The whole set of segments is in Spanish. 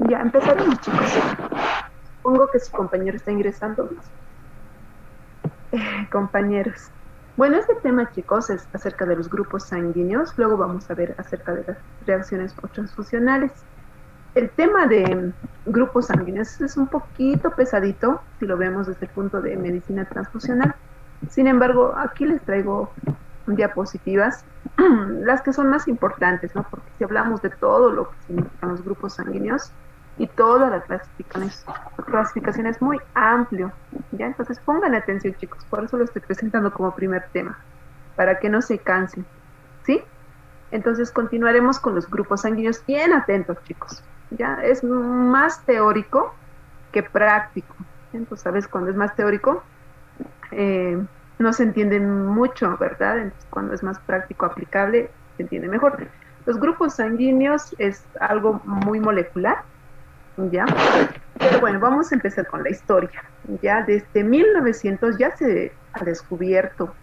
Ya empezaremos, chicos. Supongo que su compañero está ingresando. Compañeros. Bueno, este tema, chicos, es acerca de los grupos sanguíneos. Luego vamos a ver acerca de las reacciones transfusionales. El tema de grupos sanguíneos es un poquito pesadito si lo vemos desde el punto de medicina transfusional. Sin embargo, aquí les traigo diapositivas, las que son más importantes, ¿no? Porque si hablamos de todo lo que significan los grupos sanguíneos y toda la clasificación es muy amplio, ¿ya? Entonces pongan atención, chicos, por eso lo estoy presentando como primer tema, para que no se cansen, ¿sí? Entonces continuaremos con los grupos sanguíneos, bien atentos, chicos, ¿ya? Es más teórico que práctico. Entonces, ¿sabes? Cuando es más teórico, eh, no se entiende mucho, ¿verdad? Entonces, cuando es más práctico, aplicable, se entiende mejor. Los grupos sanguíneos es algo muy molecular, ¿ya? Pero bueno, vamos a empezar con la historia. Ya desde 1900 ya se ha descubierto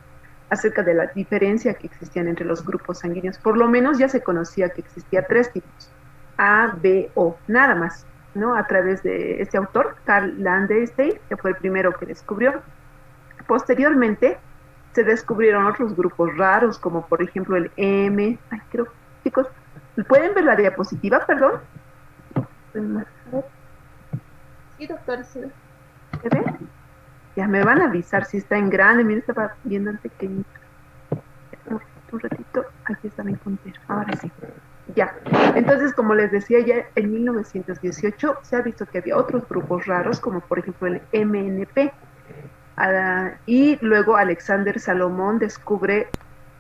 acerca de la diferencia que existían entre los grupos sanguíneos. Por lo menos ya se conocía que existía tres tipos, A, B, O, nada más, ¿no? A través de este autor, Karl Landestein, que fue el primero que descubrió. Posteriormente se descubrieron otros grupos raros, como por ejemplo el M. Ay, creo, chicos, ¿pueden ver la diapositiva, perdón? Sí, doctor, sí. ¿Se ve? Ya me van a avisar si está en grande. Mira, estaba viendo en pequeñito. Un ratito, aquí está mi puntero. Ahora sí. Ya. Entonces, como les decía, ya en 1918 se ha visto que había otros grupos raros, como por ejemplo el MNP. Y luego Alexander Salomón descubre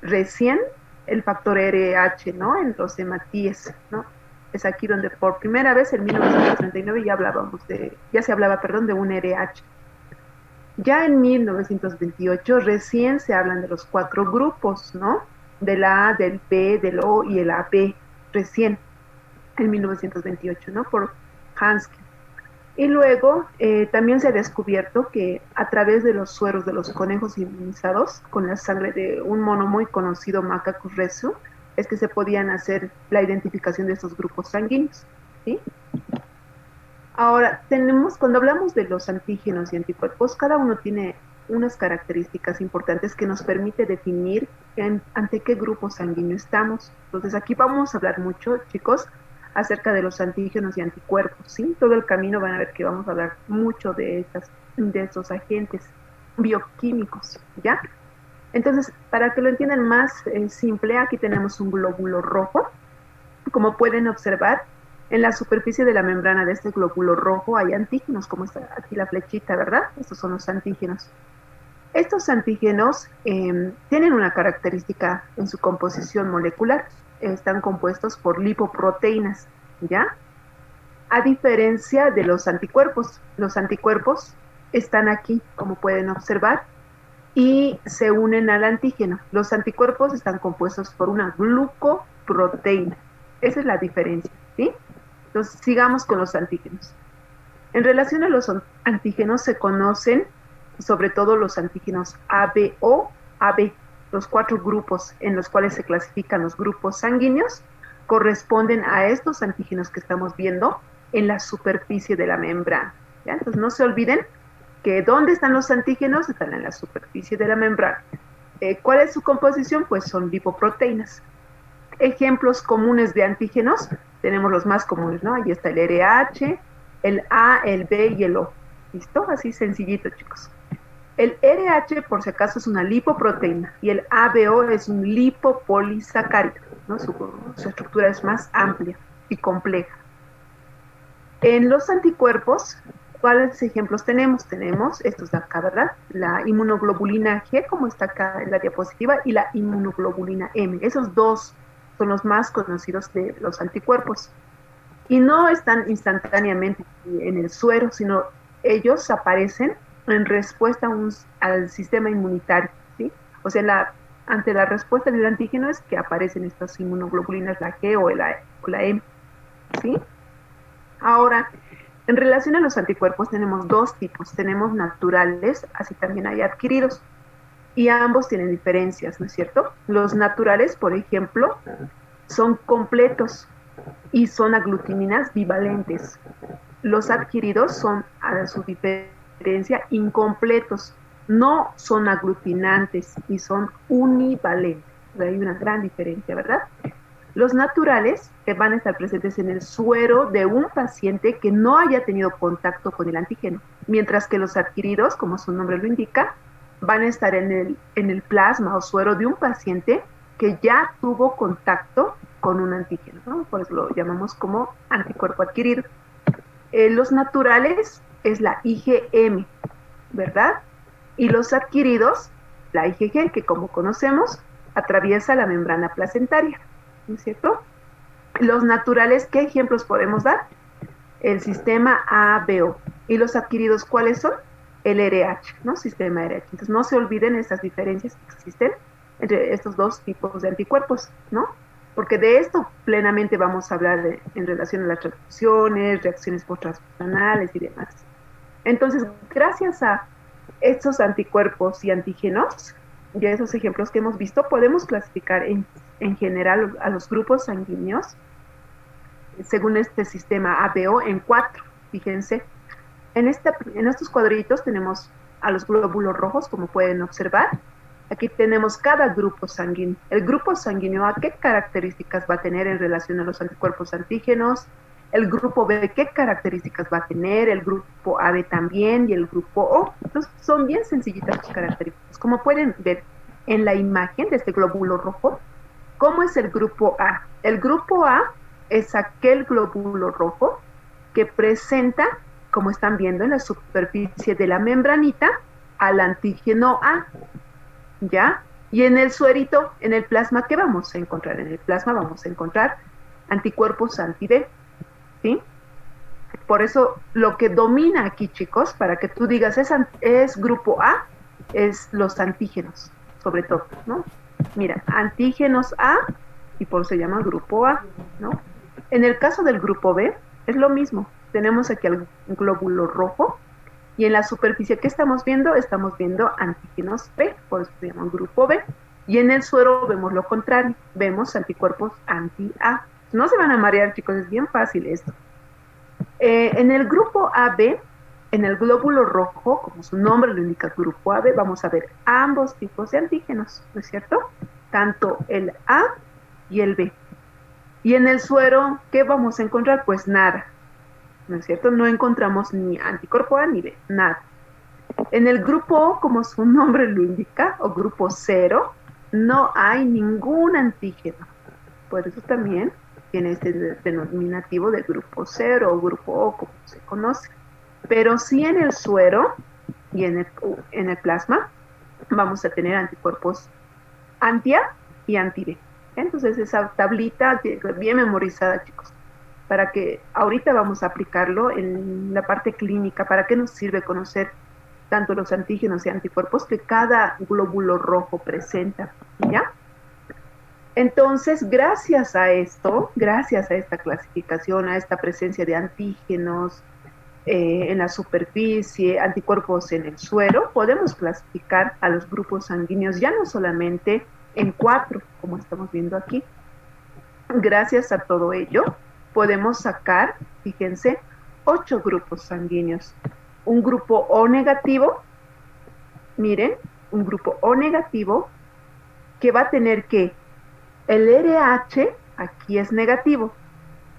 recién el factor RH, ¿no? En los hematíes, ¿no? Es aquí donde por primera vez en 1939 ya se hablaba, perdón, de un RH. Ya en 1928 recién se hablan de los cuatro grupos, ¿no? Del A, del B, del O y el AB, recién en 1928, ¿no? Por Hansky. Y luego también se ha descubierto que a través de los sueros de los conejos inmunizados con la sangre de un mono muy conocido, Macaco resu, es que se podían hacer la identificación de estos grupos sanguíneos, ¿sí? Ahora, cuando hablamos de los antígenos y anticuerpos, cada uno tiene unas características importantes que nos permite definir ante qué grupo sanguíneo estamos. Entonces, aquí vamos a hablar mucho, chicos, acerca de los antígenos y anticuerpos, ¿sí? Todo el camino van a ver que vamos a hablar mucho de estos agentes bioquímicos, ¿ya? Entonces, para que lo entiendan más simple, aquí tenemos un glóbulo rojo. Como pueden observar, en la superficie de la membrana de este glóbulo rojo hay antígenos, como está aquí la flechita, ¿verdad? Estos son los antígenos. Estos antígenos tienen una característica en su composición molecular. Están compuestos por lipoproteínas, ¿ya? A diferencia de los anticuerpos están aquí, como pueden observar, y se unen al antígeno. Los anticuerpos están compuestos por una glucoproteína. Esa es la diferencia, ¿sí? Entonces, sigamos con los antígenos. En relación a los antígenos, se conocen sobre todo los antígenos ABO, AB. Los cuatro grupos en los cuales se clasifican los grupos sanguíneos corresponden a estos antígenos que estamos viendo en la superficie de la membrana. ¿Ya? Entonces, no se olviden que ¿dónde están los antígenos? Están en la superficie de la membrana. ¿Cuál es su composición? Pues son lipoproteínas. Ejemplos comunes de antígenos, tenemos los más comunes, ¿no? Ahí está el RH, el A, el B y el O. ¿Listo? Así sencillito, chicos. El RH, por si acaso, es una lipoproteína y el ABO es un lipopolisacárido, ¿no? Su estructura es más amplia y compleja. En los anticuerpos, ¿cuáles ejemplos tenemos? Tenemos estos de acá, ¿verdad? La inmunoglobulina G, como está acá en la diapositiva, y la inmunoglobulina M. Esos dos son los más conocidos de los anticuerpos. Y no están instantáneamente en el suero, sino ellos aparecen en respuesta al sistema inmunitario, ¿sí? O sea, ante la respuesta del antígeno es que aparecen estas inmunoglobulinas, la G o la M, ¿sí? Ahora, en relación a los anticuerpos tenemos dos tipos, tenemos naturales, así también hay adquiridos, y ambos tienen diferencias, ¿no es cierto? Los naturales, por ejemplo, son completos, y son aglutininas bivalentes. Los adquiridos son, a su diferencia, incompletos, no son aglutinantes y son univalentes. Hay una gran diferencia, ¿verdad? Los naturales que van a estar presentes en el suero de un paciente que no haya tenido contacto con el antígeno, mientras que los adquiridos, como su nombre lo indica, van a estar en el plasma o suero de un paciente que ya tuvo contacto con un antígeno, ¿no? Por eso lo llamamos como anticuerpo adquirido. Los naturales es la IgM, ¿verdad? Y los adquiridos, la IgG, que como conocemos, atraviesa la membrana placentaria, ¿no es cierto? Los naturales, ¿qué ejemplos podemos dar? El sistema ABO. ¿Y los adquiridos cuáles son? El RH, ¿no? Sistema RH. Entonces no se olviden estas diferencias que existen entre estos dos tipos de anticuerpos, ¿no? Porque de esto plenamente vamos a hablar en relación a las transfusiones, reacciones post-transfusionales y demás. Entonces, gracias a estos anticuerpos y antígenos, y a esos ejemplos que hemos visto, podemos clasificar en general a los grupos sanguíneos, según este sistema ABO, en 4. Fíjense, en estos cuadritos tenemos a los glóbulos rojos, como pueden observar. Aquí tenemos cada grupo sanguíneo. El grupo sanguíneo A, ¿qué características va a tener en relación a los anticuerpos antígenos? El grupo B, ¿qué características va a tener? El grupo AB también, y el grupo O. Entonces, son bien sencillitas sus características. Como pueden ver en la imagen de este glóbulo rojo, ¿cómo es el grupo A? El grupo A es aquel glóbulo rojo que presenta, como están viendo en la superficie de la membranita, al antígeno A, ¿ya? Y en el suerito, en el plasma, ¿qué vamos a encontrar? En el plasma vamos a encontrar anticuerpos anti-B, ¿sí? Por eso, lo que domina aquí, chicos, para que tú digas es grupo A, es los antígenos, sobre todo, ¿no? Mira, antígenos A, y por eso se llama grupo A, ¿no? En el caso del grupo B, es lo mismo. Tenemos aquí el glóbulo rojo, y en la superficie que estamos viendo antígenos B, por eso se llama grupo B. Y en el suero vemos lo contrario, vemos anticuerpos anti-A. No se van a marear, chicos, es bien fácil esto. En el grupo AB, en el glóbulo rojo, como su nombre lo indica, grupo AB, vamos a ver ambos tipos de antígenos, ¿no es cierto? Tanto el A y el B. Y en el suero, ¿qué vamos a encontrar? Pues nada, ¿no es cierto? No encontramos ni anticuerpo A ni B, nada. En el grupo O, como su nombre lo indica, o grupo 0, no hay ningún antígeno. Por eso también tiene este denominativo de grupo 0 o grupo O, como se conoce. Pero sí en el suero y en el plasma vamos a tener anticuerpos anti-A y anti-B. Entonces esa tablita bien memorizada, chicos, para que ahorita vamos a aplicarlo en la parte clínica. ¿Para qué nos sirve conocer tanto los antígenos y anticuerpos que cada glóbulo rojo presenta? ¿Ya? Entonces, gracias a esto, gracias a esta clasificación, a esta presencia de antígenos en la superficie, anticuerpos en el suero, podemos clasificar a los grupos sanguíneos ya no solamente en 4, como estamos viendo aquí. Gracias a todo ello, podemos sacar, fíjense, 8 grupos sanguíneos. Un grupo O negativo, miren, un grupo O negativo que va a tener que el RH aquí es negativo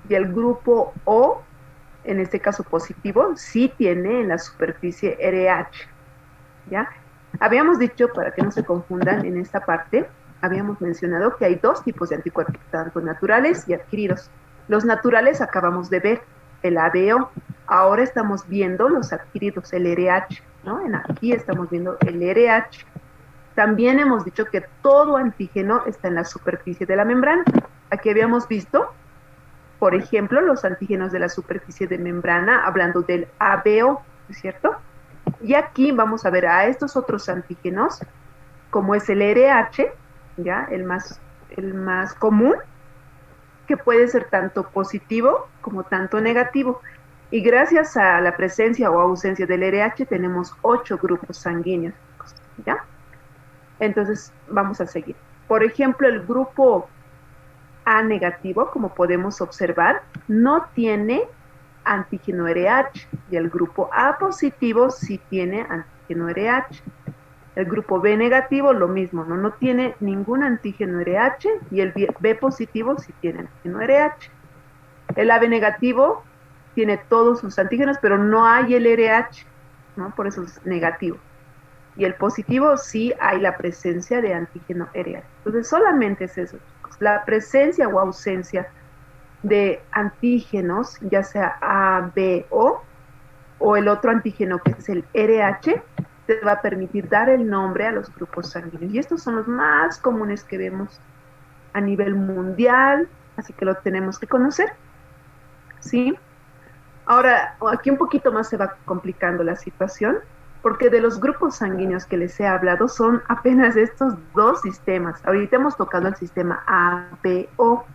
y el grupo O, en este caso positivo, sí tiene en la superficie RH, ¿ya? Habíamos dicho, para que no se confundan en esta parte, habíamos mencionado que hay 2 tipos de anticuerpos, tanto naturales y adquiridos. Los naturales acabamos de ver, el ABO. Ahora estamos viendo los adquiridos, el RH, ¿no? Aquí estamos viendo el RH. También hemos dicho que todo antígeno está en la superficie de la membrana. Aquí habíamos visto, por ejemplo, los antígenos de la superficie de membrana, hablando del ABO, ¿es cierto? Y aquí vamos a ver a estos otros antígenos, como es el RH, ¿ya? El más común, que puede ser tanto positivo como tanto negativo. Y gracias a la presencia o ausencia del RH tenemos 8 grupos sanguíneos, ¿ya? Entonces, vamos a seguir. Por ejemplo, el grupo A negativo, como podemos observar, no tiene antígeno RH, y el grupo A positivo sí tiene antígeno RH. El grupo B negativo lo mismo, no tiene ningún antígeno RH, y el B positivo sí tiene antígeno RH. El AB negativo tiene todos sus antígenos, pero no hay el RH, ¿no? Por eso es negativo. Y el positivo sí hay la presencia de antígeno RH. Entonces solamente es eso, chicos, la presencia o ausencia de antígenos, ya sea A, B, o el otro antígeno que es el RH, te va a permitir dar el nombre a los grupos sanguíneos. Y estos son los más comunes que vemos a nivel mundial, así que lo tenemos que conocer, ¿sí? Ahora, aquí un poquito más se va complicando la situación, porque de los grupos sanguíneos que les he hablado son apenas estos dos sistemas. Ahorita hemos tocado el sistema ABO,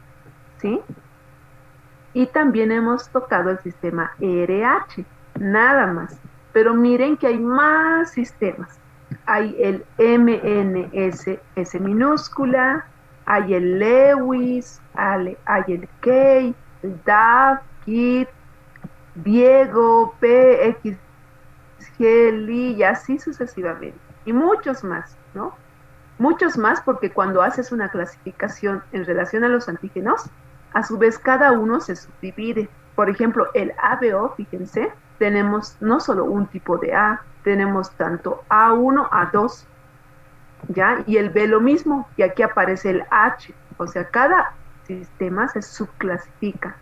¿sí? Y también hemos tocado el sistema RH, nada más. Pero miren que hay más sistemas. Hay el MNS minúscula, hay el Lewis, hay el K, el DAF, KIT, Diego, PXG, Li, y así sucesivamente. Y muchos más, ¿no? Muchos más porque cuando haces una clasificación en relación a los antígenos, a su vez cada uno se subdivide. Por ejemplo, el ABO, fíjense, tenemos no solo un tipo de A, tenemos tanto A1, A2, ¿ya? Y el B lo mismo, y aquí aparece el H, o sea, cada sistema se subclasifica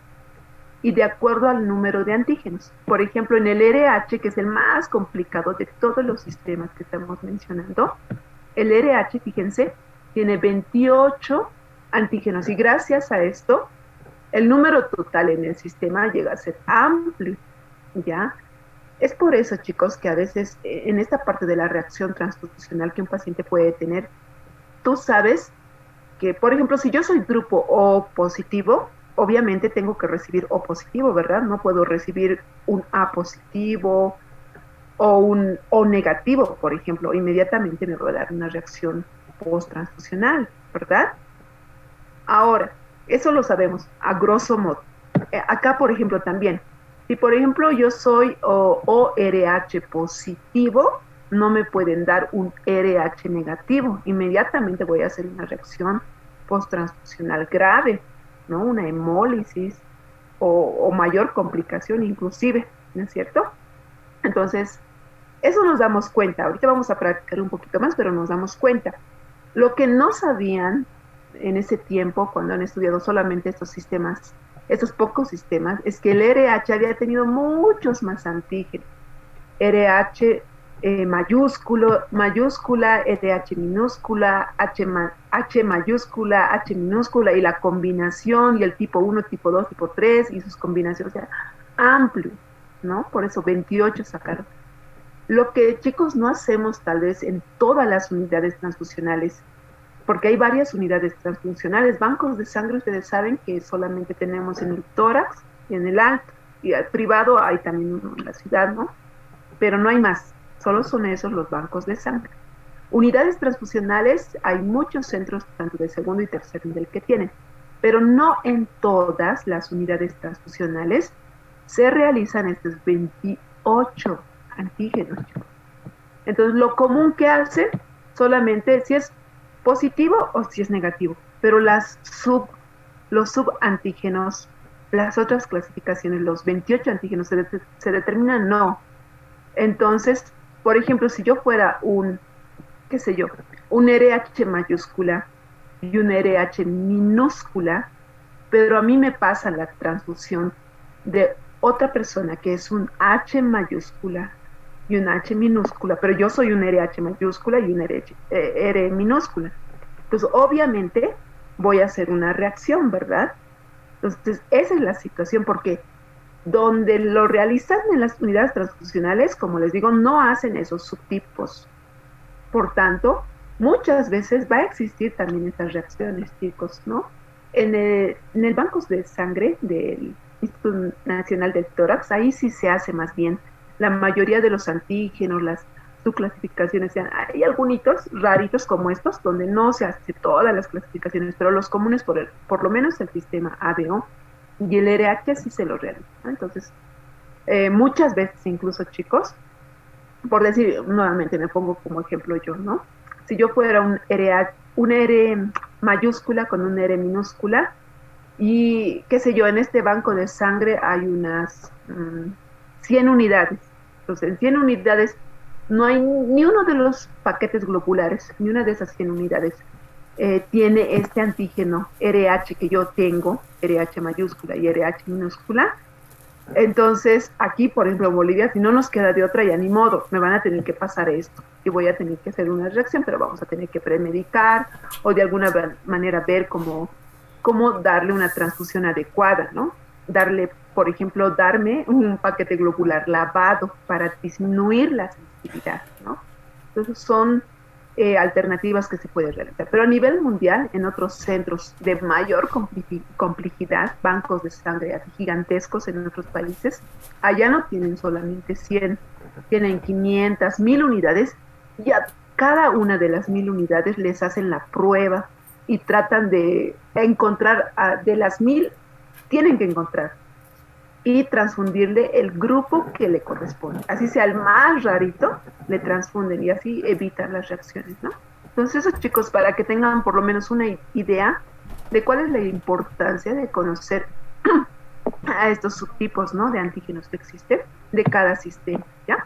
y de acuerdo al número de antígenos. Por ejemplo, en el RH, que es el más complicado de todos los sistemas que estamos mencionando, el RH, fíjense, tiene 28 antígenos y gracias a esto, el número total en el sistema llega a ser amplio, ¿ya? Es por eso, chicos, que a veces en esta parte de la reacción transfusional que un paciente puede tener, tú sabes que, por ejemplo, si yo soy grupo O positivo, obviamente tengo que recibir O positivo, ¿verdad? No puedo recibir un A positivo o un O negativo, por ejemplo. Inmediatamente me va a dar una reacción post-transfusional, ¿verdad? Ahora, eso lo sabemos a grosso modo. Acá, por ejemplo, también, si por ejemplo yo soy ORH positivo, no me pueden dar un RH negativo. Inmediatamente voy a hacer una reacción post-transfusional grave, ¿no? Una hemólisis o mayor complicación inclusive, ¿no es cierto? Entonces, eso nos damos cuenta. Ahorita vamos a practicar un poquito más, pero nos damos cuenta. Lo que no sabían en ese tiempo, cuando han estudiado solamente estos sistemas, estos pocos sistemas, es que el RH había tenido muchos más antígenos. RH mayúscula, RH minúscula, H mayúscula, H minúscula, y la combinación, y el tipo 1, tipo 2, tipo 3, y sus combinaciones, o sea, amplio, ¿no? Por eso 28 sacaron. Lo que, chicos, no hacemos tal vez en todas las unidades transfusionales, porque hay varias unidades transfusionales, bancos de sangre, ustedes saben que solamente tenemos en el tórax y en el alto, y al privado hay también en la ciudad, ¿no? Pero no hay más, solo son esos los bancos de sangre. Unidades transfusionales, hay muchos centros, tanto de segundo y tercer nivel que tienen, pero no en todas las unidades transfusionales se realizan estos 28 antígenos. Entonces, lo común que hacen solamente si es positivo o si es negativo, pero los subantígenos, las otras clasificaciones, los 28 antígenos se determinan no. Entonces, por ejemplo, si yo fuera qué sé yo, un RH mayúscula y un RH minúscula, pero a mí me pasa la transfusión de otra persona que es un H mayúscula y un H minúscula, pero yo soy un RH mayúscula y un R minúscula. Entonces, obviamente, voy a hacer una reacción, ¿verdad? Entonces, esa es la situación, porque donde lo realizan en las unidades transfusionales, como les digo, no hacen esos subtipos. Por tanto, muchas veces va a existir también estas reacciones, chicos, ¿no? En el banco de sangre del Instituto Nacional del Tórax, ahí sí se hace más bien la mayoría de los antígenos, las tu clasificaciones sean. Hay algunos raritos como estos, donde no se hace todas las clasificaciones, pero los comunes, por lo menos el sistema ABO y el RH sí se lo realiza, ¿no? Entonces, muchas veces incluso, chicos, por decir, nuevamente me pongo como ejemplo yo, ¿no? Si yo fuera un R mayúscula con un R minúscula, y qué sé yo, en este banco de sangre hay unas 100 unidades. Entonces, en 100 unidades no hay ni uno de los paquetes globulares, ni una de esas 100 unidades tiene este antígeno RH que yo tengo, RH mayúscula y RH minúscula. Entonces, aquí, por ejemplo, en Bolivia, si no nos queda de otra, ya ni modo, me van a tener que pasar esto y voy a tener que hacer una reacción, pero vamos a tener que premedicar o de alguna manera ver cómo darle una transfusión adecuada, ¿no? Darle, por ejemplo, darme un paquete globular lavado para disminuir la sensibilidad, ¿no? Entonces son alternativas que se pueden realizar. Pero a nivel mundial, en otros centros de mayor complejidad, bancos de sangre gigantescos en otros países, allá no tienen solamente 100, tienen 500, 1000 unidades, y a cada una de las 1000 unidades les hacen la prueba y tratan de encontrar, de las 1000, tienen que encontrar y transfundirle el grupo que le corresponde. Así sea el más rarito, le transfunden y así evitan las reacciones, ¿no? Entonces, esos chicos, para que tengan por lo menos una idea de cuál es la importancia de conocer a estos subtipos, ¿no? De antígenos que existen de cada sistema, ¿ya?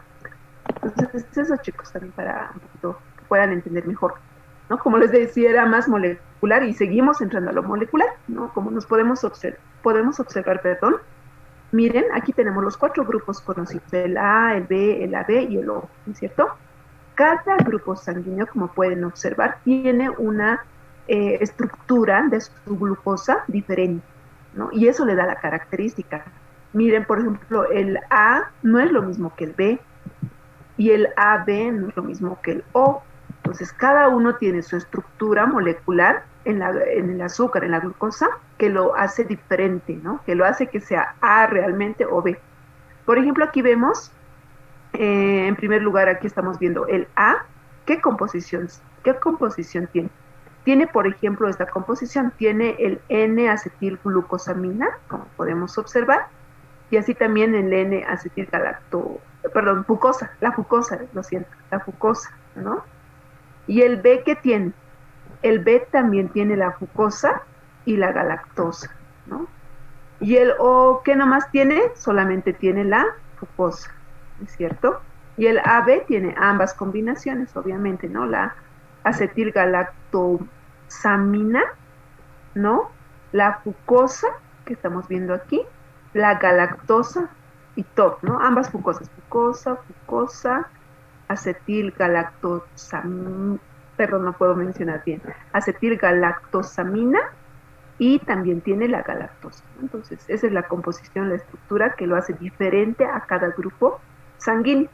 Entonces, esos chicos también para un poquito que puedan entender mejor, ¿no? Como les decía, era más molecular y seguimos entrando a lo molecular, ¿no? Como nos podemos observar, perdón. Miren, aquí tenemos los 4 grupos conocidos, el A, el B, el AB y el O, ¿no es cierto? Cada grupo sanguíneo, como pueden observar, tiene una estructura de su glucosa diferente, ¿no? Y eso le da la característica. Miren, por ejemplo, el A no es lo mismo que el B y el AB no es lo mismo que el O. Entonces, cada uno tiene su estructura molecular en el azúcar, en la glucosa, que lo hace diferente, ¿no? Que lo hace que sea A realmente o B. Por ejemplo, aquí vemos, en primer lugar, aquí estamos viendo el A. ¿Qué composición tiene? Tiene, por ejemplo, esta composición, tiene el N-acetilglucosamina, como podemos observar, y así también el fucosa, la fucosa, lo siento, la fucosa, ¿no? ¿Y el B qué tiene? El B también tiene la fucosa y la galactosa, ¿no? Y el O, ¿qué nomás tiene? Solamente tiene la fucosa, ¿es cierto? Y el AB tiene ambas combinaciones, obviamente, ¿no? La acetilgalactosamina, ¿no? La fucosa, que estamos viendo aquí, la galactosa y todo, ¿no? Ambas fucosas, fucosa, acetilgalactosamina, perdón, no puedo mencionar bien, acetilgalactosamina y también tiene la galactosa. Entonces, esa es la composición, la estructura que lo hace diferente a cada grupo sanguíneo,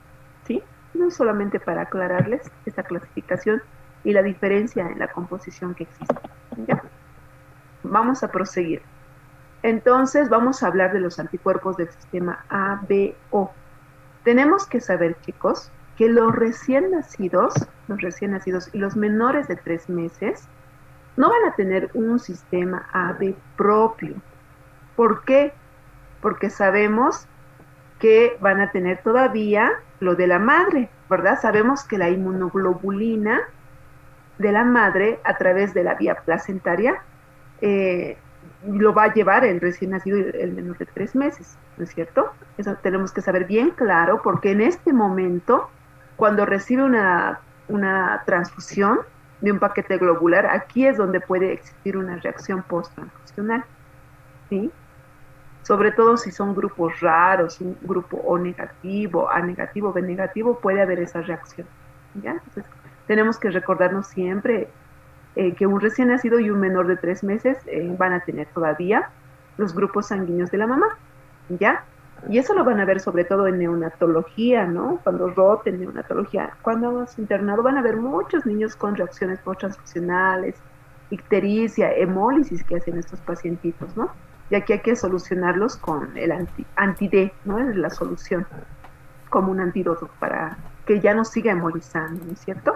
¿sí? No solamente para aclararles esta clasificación y la diferencia en la composición que existe, ¿ya? Vamos a proseguir. Entonces, vamos a hablar de los anticuerpos del sistema ABO. Tenemos que saber, chicos, que los recién nacidos y los menores de 3 meses no van a tener un sistema AB propio. ¿Por qué? Porque sabemos que van a tener todavía lo de la madre, ¿verdad? Sabemos que la inmunoglobulina de la madre a través de la vía placentaria lo va a llevar el recién nacido y el menor de 3 meses, ¿no es cierto? Eso tenemos que saber bien claro, porque en este momento, cuando recibe una transfusión de un paquete globular, aquí es donde puede existir una reacción post-transfusional, ¿sí? Sobre todo si son grupos raros, un grupo O negativo, A negativo, B negativo, puede haber esa reacción, ¿ya? Entonces, tenemos que recordarnos siempre que un recién nacido y un menor de 3 meses van a tener todavía los grupos sanguíneos de la mamá, ¿ya? Y eso lo van a ver sobre todo en neonatología, ¿no? Cuando roten neonatología, cuando hemos internado van a ver muchos niños con reacciones post-transfusionales, ictericia, hemólisis que hacen estos pacientitos, ¿no? Y aquí hay que solucionarlos con el anti-D, ¿no? Es la solución, como un antídoto que ya no siga hemolizando, ¿no es cierto?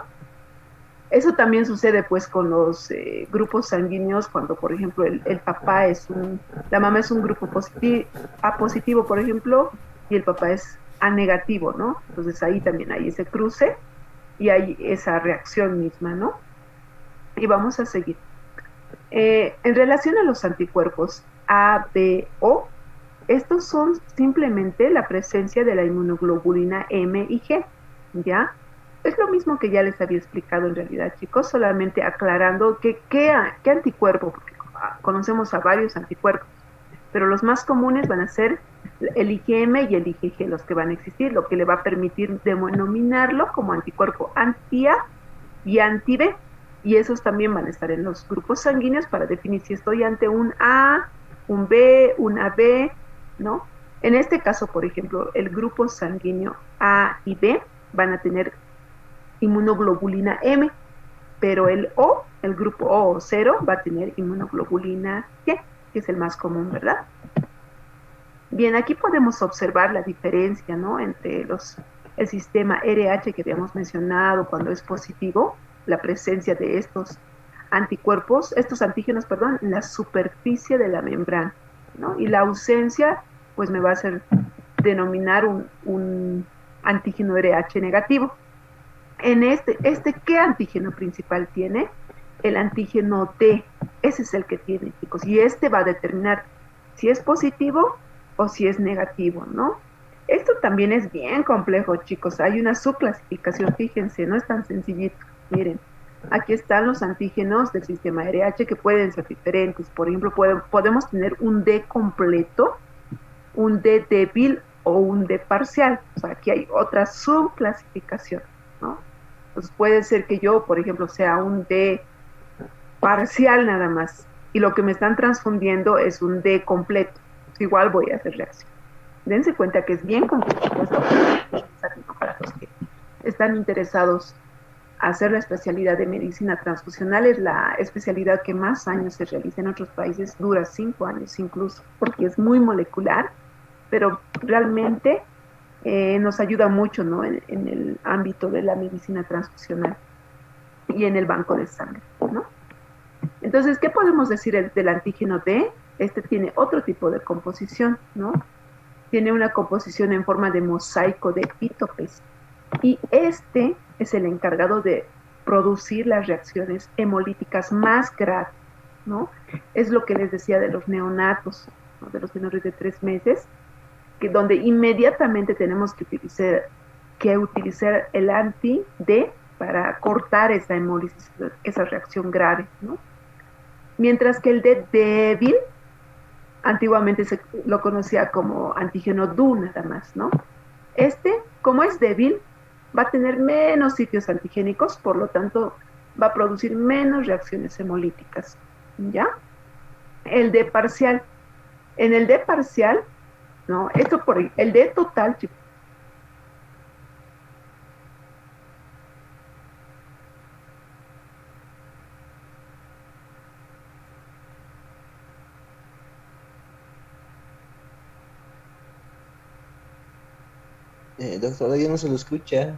Eso también sucede pues con los grupos sanguíneos cuando, por ejemplo, el papá la mamá es un grupo A positivo, por ejemplo, y el papá es A negativo, ¿no? Entonces ahí también hay ese cruce y hay esa reacción misma, ¿no? Y vamos a seguir. En relación a los anticuerpos A, B, O, estos son simplemente la presencia de la inmunoglobulina M y G, ¿ya? Es lo mismo que ya les había explicado en realidad, chicos, solamente aclarando que qué anticuerpo, porque conocemos a varios anticuerpos, pero los más comunes van a ser el IgM y el IgG, los que van a existir, lo que le va a permitir denominarlo como anticuerpo anti-A y anti-B, y esos también van a estar en los grupos sanguíneos para definir si estoy ante un A, un B, un AB, ¿no? En este caso, por ejemplo, el grupo sanguíneo A y B van a tener inmunoglobulina M, pero el grupo O 0, va a tener inmunoglobulina G, que es el más común, ¿verdad? Bien, aquí podemos observar la diferencia, ¿no? Entre el sistema RH que habíamos mencionado cuando es positivo, la presencia de estos antígenos, perdón, en la superficie de la membrana, ¿no? Y la ausencia, pues me va a hacer denominar un antígeno RH negativo. En ¿qué antígeno principal tiene? El antígeno D, ese es el que tiene, chicos, y este va a determinar si es positivo o si es negativo, ¿no? Esto también es bien complejo, chicos. Hay una subclasificación, fíjense, no es tan sencillito. Miren, aquí están los antígenos del sistema RH que pueden ser diferentes. Por ejemplo, podemos tener un D completo, un D débil o un D parcial. O sea, aquí hay otra subclasificación, ¿no? Entonces puede ser que yo, por ejemplo, sea un D parcial nada más y lo que me están transfundiendo es un D completo. Pues igual voy a hacer reacción. Dense cuenta que es bien complicado esto para los que están interesados a hacer la especialidad de medicina transfusional. Es la especialidad que más años se realiza en otros países, dura 5 años incluso, porque es muy molecular, pero realmente nos ayuda mucho, ¿no? En el ámbito de la medicina transfusional y en el banco de sangre, ¿no? Entonces, ¿qué podemos decir del antígeno D? Este tiene otro tipo de composición, ¿no? Tiene una composición en forma de mosaico de epítopes. Y este es el encargado de producir las reacciones hemolíticas más graves, ¿no? Es lo que les decía de los neonatos, ¿no? De los menores de 3 meses, donde inmediatamente tenemos que utilizar el anti-D para cortar esa hemólisis, esa reacción grave, ¿no? Mientras que el D débil, antiguamente lo conocía como antígeno DU nada más, ¿no? Como es débil, va a tener menos sitios antigénicos, por lo tanto, va a producir menos reacciones hemolíticas, ¿ya? El D parcial. En el D parcial, ¿no? Esto por el D total, chicos. Doctora, ya no se lo escucha.